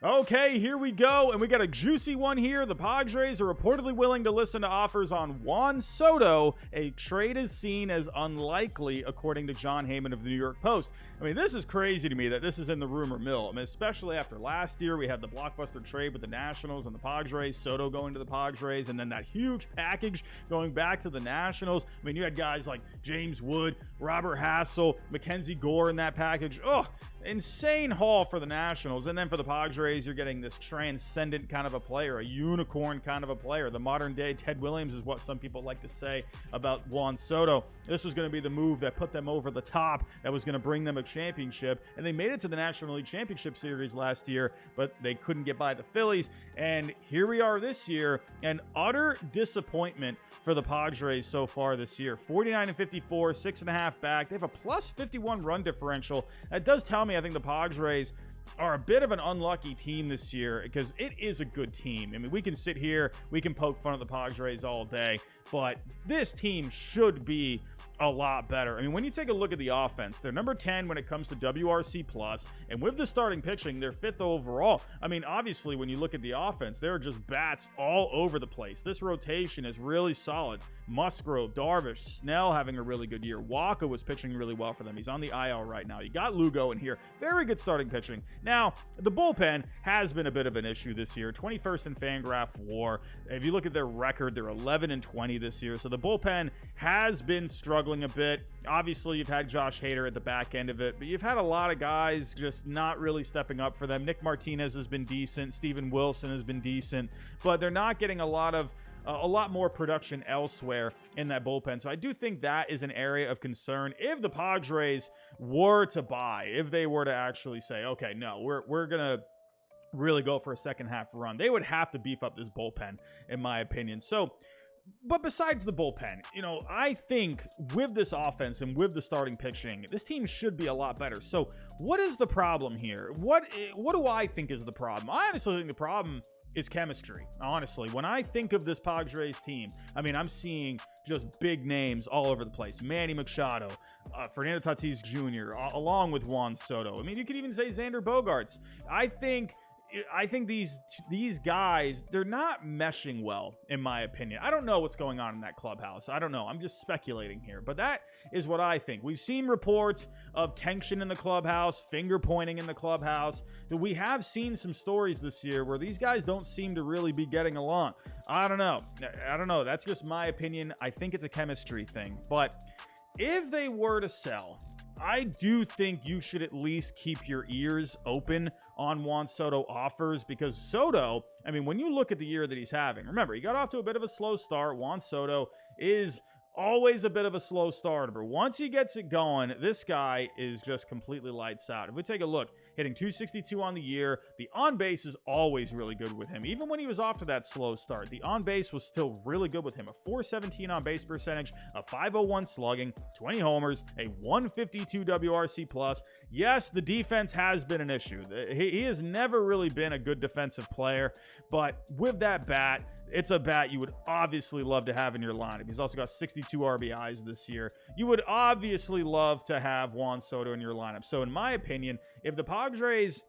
Okay, here we go, and we got a juicy one here. The Padres are reportedly willing to listen to offers on Juan Soto. A trade is seen as unlikely, according to John Heyman of the New York Post. I mean, this is crazy to me that this is in the rumor mill. I mean, especially after last year, we had the blockbuster trade with the Nationals and the Padres, Soto going to the Padres, and then that huge package going back to the Nationals. I mean, you had guys like James Wood, Robert Hassel, Mackenzie Gore in that package. Oh, insane haul for the Nationals. And then for the Padres, you're getting this transcendent kind of a player, a unicorn kind of a player. The modern day Ted Williams is what some people like to say about Juan Soto. This was going to be the move that put them over the top, that was going to bring them a championship. And they made it to the National League Championship Series last year, but they couldn't get by the Phillies. And here we are this year, an utter disappointment for the Padres so far this year. 49-54, 6.5 back. They have a plus 51 run differential. That does tell me I think the Padres are a bit of an unlucky team this year, because it is a good team. I mean, we can sit here, we can poke fun at the Padres all day, but this team should be a lot better. I mean, when you take a look at the offense, they're number 10 when it comes to WRC+, and with the starting pitching, they're 5th overall. I mean, obviously, when you look at the offense, there are just bats all over the place. This rotation is really solid. Musgrove, Darvish, Snell having a really good year. Waka was pitching really well for them. He's on the IL right now. You got Lugo in here. Very good starting pitching. Now, the bullpen has been a bit of an issue this year. 21st in Fangraph WAR. If you look at their record, they're 11-20 this year. So the bullpen has been struggling a bit. Obviously, you've had Josh Hader at the back end of it, but you've had a lot of guys just not really stepping up for them. Nick Martinez has been decent. Steven Wilson has been decent, but they're not getting a lot more production elsewhere in that bullpen. So I do think that is an area of concern. If the Padres were to buy, if they were to actually say, okay, no, we're going to really go for a second half run, they would have to beef up this bullpen, in my opinion. So, but besides the bullpen, I think with this offense and with the starting pitching, this team should be a lot better. So what is the problem here? What do I think is the problem? I honestly think the problem is chemistry. Honestly, when I think of this Padres team, I mean, I'm seeing just big names all over the place. Manny Machado, Fernando Tatis Jr., along with Juan Soto. I mean, you could even say Xander Bogaerts. I think these guys, they're not meshing well, in my opinion. I don't know what's going on in that clubhouse. I don't know. I'm just speculating here, but that is what I think. We've seen reports of tension in the clubhouse, finger pointing in the clubhouse. We have seen some stories this year where these guys don't seem to really be getting along. I don't know. That's just my opinion. I think it's a chemistry thing, but if they were to sell, I do think you should at least keep your ears open on Juan Soto offers, because Soto, I mean, when you look at the year that he's having, remember, he got off to a bit of a slow start. Juan Soto is always a bit of a slow starter, but once he gets it going, this guy is just completely lights out. If we take a look, hitting 262 on the year, the on-base is always really good with him. Even when he was off to that slow start, the on-base was still really good with him. A 417 on-base percentage, a 501 slugging, 20 homers, a 152 WRC+. Yes, the defense has been an issue. He has never really been a good defensive player, but with that bat, it's a bat you would obviously love to have in your lineup. He's also got 62 RBIs this year. You would obviously love to have Juan Soto in your lineup. So in my opinion, if the Padres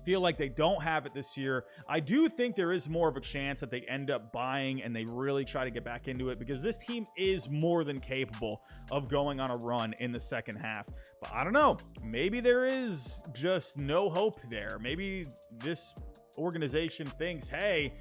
feel like they don't have it this year, I do think there is more of a chance that they end up buying and they really try to get back into it, because this team is more than capable of going on a run in the second half. But I don't know, maybe there is just no hope there. Maybe this organization thinks, hey,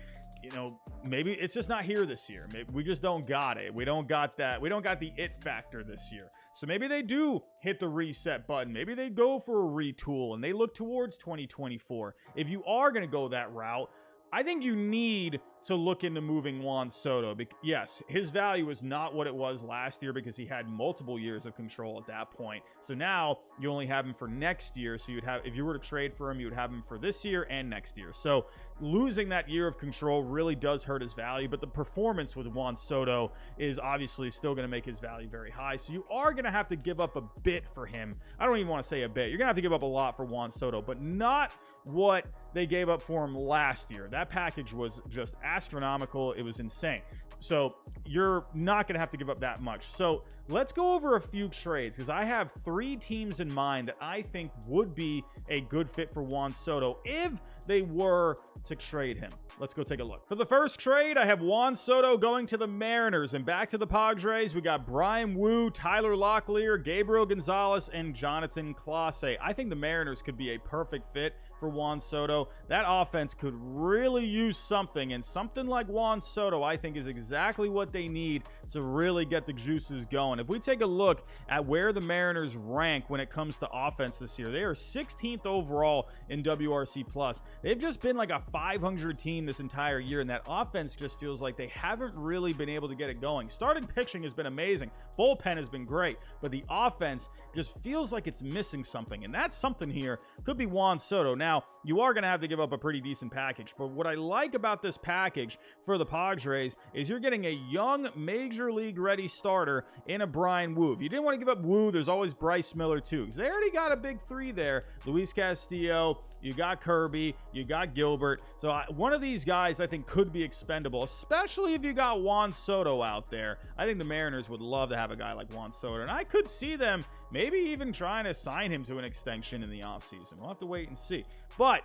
maybe it's just not here this year. Maybe we just don't got it. We don't got that. We don't got the it factor this year. So maybe they do hit the reset button. Maybe they go for a retool and they look towards 2024. If you are going to go that route, I think you need to look into moving Juan Soto. Yes, his value is not what it was last year because he had multiple years of control at that point. So now you only have him for next year. So you'd have, if you were to trade for him, you would have him for this year and next year. So losing that year of control really does hurt his value, but the performance with Juan Soto is obviously still going to make his value very high. So you are going to have to give up a bit for him. I don't even want to say a bit. You're going to have to give up a lot for Juan Soto, but not what they gave up for him last year. That package was just astronomical. It was insane. So you're not going to have to give up that much. So let's go over a few trades, because I have 3 teams in mind that I think would be a good fit for Juan Soto if they were to trade him. Let's go take a look. For the first trade, I have Juan Soto going to the Mariners, and back to the Padres, we got Bryan Woo, Tyler Locklear, Gabriel Gonzalez, and Jonathan Clase. I think the Mariners could be a perfect fit for Juan Soto. That offense could really use something, and something like Juan Soto, I think, is exactly what they need to really get the juices going. If we take a look at where the Mariners rank when it comes to offense this year, they are 16th overall in WRC+. They've just been like a 500 team this entire year, and that offense just feels like they haven't really been able to get it going. Starting pitching has been amazing. Bullpen has been great, but the offense just feels like it's missing something, and that something here could be Juan Soto. Now, you are going to have to give up a pretty decent package, but what I like about this package for the Padres is you're getting a young major league ready starter in a Bryan Woo. If you didn't want to give up Woo, there's always Bryce Miller too, because they already got a big three there. Luis Castillo, you got Kirby, you got Gilbert. So one of these guys I think could be expendable, especially if you got Juan Soto out there. I think the Mariners would love to have a guy like Juan Soto, and I could see them maybe even trying to sign him to an extension in the offseason. We'll have to wait and see. But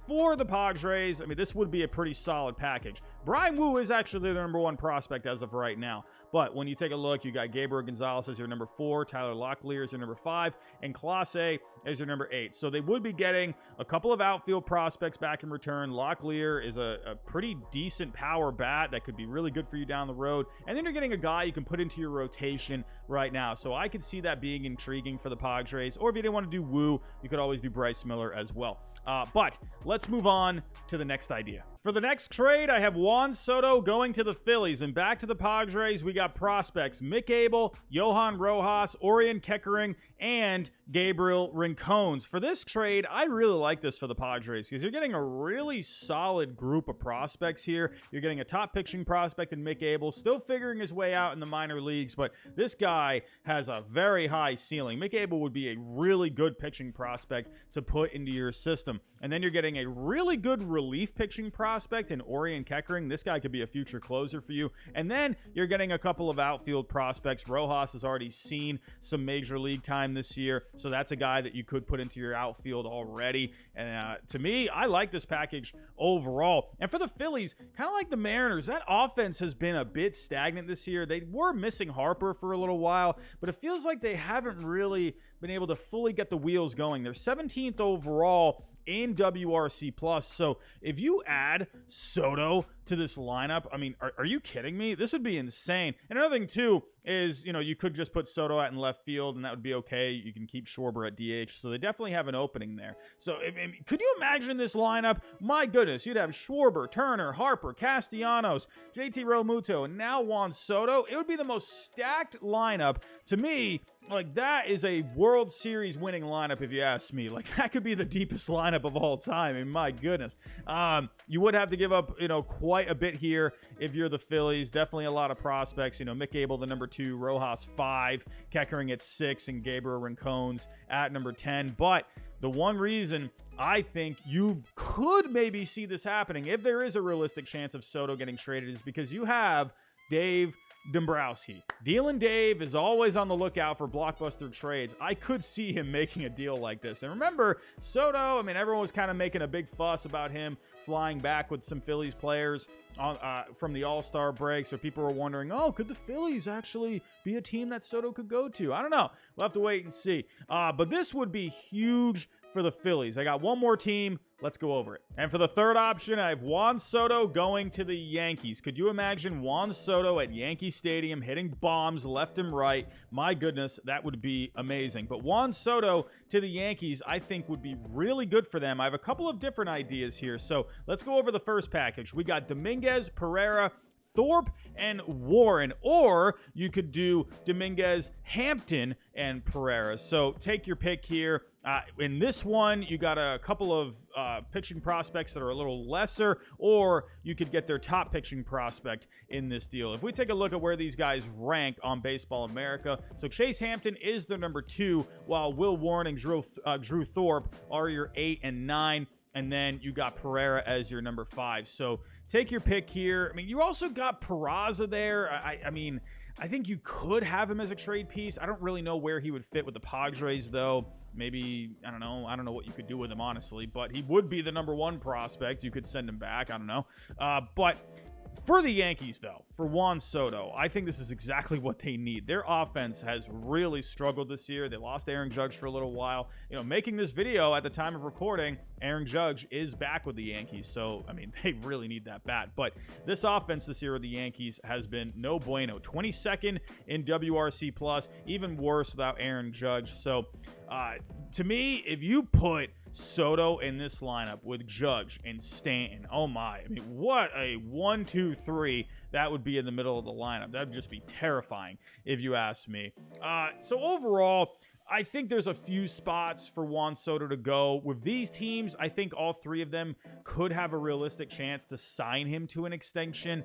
for the Padres, I mean, this would be a pretty solid package. Bryan Woo is actually their number one prospect as of right now. But when you take a look, you got Gabriel Gonzalez as your number 4, Tyler Locklear as your number 5, and Clase as your number 8. So they would be getting a couple of outfield prospects back in return. Locklear is a pretty decent power bat that could be really good for you down the road. And then you're getting a guy you can put into your rotation right now. So I could see that being intriguing for the Padres. Or if you didn't want to do Woo, you could always do Bryce Miller as well. But let's move on to the next idea. For the next trade, I have Juan Soto going to the Phillies, and back to the Padres, we got prospects Mick Abel, Johan Rojas, Orion Keckering, and Gabriel Rincones. For this trade, I really like this for the Padres because you're getting a really solid group of prospects here. You're getting a top pitching prospect in Mick Abel, still figuring his way out in the minor leagues, but this guy has a very high ceiling. Mick Abel would be a really good pitching prospect to put into your system. And then you're getting a really good relief pitching prospect in Orion Keckering. This guy could be a future closer for you. And then you're getting a couple of outfield prospects. Rojas has already seen some major league time this year, so that's a guy that you could put into your outfield already. And to me, I like this package overall. And for the Phillies, kind of like the Mariners, that offense has been a bit stagnant this year. They were missing Harper for a little while, but it feels like they haven't really been able to fully get the wheels going. They're 17th overall in WRC+. So if you add Soto to this lineup, I mean, are you kidding me? This would be insane. And another thing too is, you could just put Soto out in left field and that would be okay. You can keep Schwarber at DH. So they definitely have an opening there. So could you imagine this lineup? My goodness, you'd have Schwarber, Turner, Harper, Castellanos, JT Realmuto, and now Juan Soto. It would be the most stacked lineup to me. Like, that is a World Series winning lineup, if you ask me. Like, that could be the deepest lineup of all time. I mean, my goodness. You would have to give up, quite a bit here if you're the Phillies. Definitely a lot of prospects. Mick Abel, the number 2, Rojas 5, Keckering at 6, and Gabriel Rincones at number 10. But the one reason I think you could maybe see this happening, if there is a realistic chance of Soto getting traded, is because you have Dave Dombrowski. Dealin' Dave is always on the lookout for blockbuster trades. I could see him making a deal like this. And remember, Soto, I mean, everyone was kind of making a big fuss about him flying back with some Phillies players from the All-Star break. So people were wondering, could the Phillies actually be a team that Soto could go to? I don't know. We'll have to wait and see. But this would be huge for the Phillies. I got one more team. Let's go over it. And for the third option, I have Juan Soto going to the Yankees. Could you imagine Juan Soto at Yankee Stadium hitting bombs left and right? My goodness, that would be amazing. But Juan Soto to the Yankees, I think would be really good for them. I have a couple of different ideas here. So let's go over the first package. We got Dominguez, Pereira, Thorpe, and Warren, or you could do Dominguez, Hampton, and Pereira. So take your pick here. In this one, you got a couple of pitching prospects that are a little lesser, or you could get their top pitching prospect in this deal. If we take a look at where these guys rank on Baseball America, so Chase Hampton is their number 2, while Will Warren and Drew Thorpe are your 8 and 9. And then you got Pereira as your number 5. So take your pick here. I mean, you also got Peraza there. I think you could have him as a trade piece. I don't really know where he would fit with the Padres, though. Maybe, I don't know what you could do with him, honestly, but he would be the number one prospect. You could send him back. I don't know. But for the Yankees, though, for Juan Soto, I think this is exactly what they need. Their offense has really struggled this year. They lost Aaron Judge for a little while. You know, making this video at the time of recording, Aaron Judge is back with the Yankees. So, I mean, they really need that bat. But this offense this year with the Yankees has been no bueno. 22nd in WRC+, plus, even worse without Aaron Judge. So, to me, if you put Soto in this lineup with Judge and Stanton, oh my, I mean, what a 1, 2, 3 that would be in the middle of the lineup. That would just be terrifying if you ask me. So overall, I think there's a few spots for Juan Soto to go. With these teams, I think all three of them could have a realistic chance to sign him to an extension.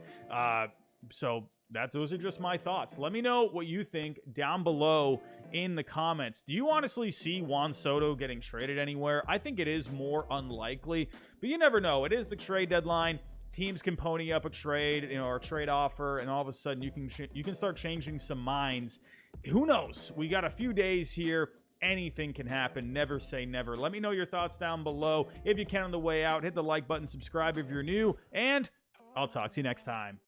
So those are just my thoughts. Let me know what you think down below in the comments. Do you honestly see Juan Soto getting traded anywhere? I think it is more unlikely, but you never know. It is the trade deadline. Teams can pony up a trade, or a trade offer, and all of a sudden you can start changing some minds. Who knows? We got a few days here. Anything can happen. Never say never. Let me know your thoughts down below. If you can on the way out, hit the like button, subscribe if you're new, and I'll talk to you next time.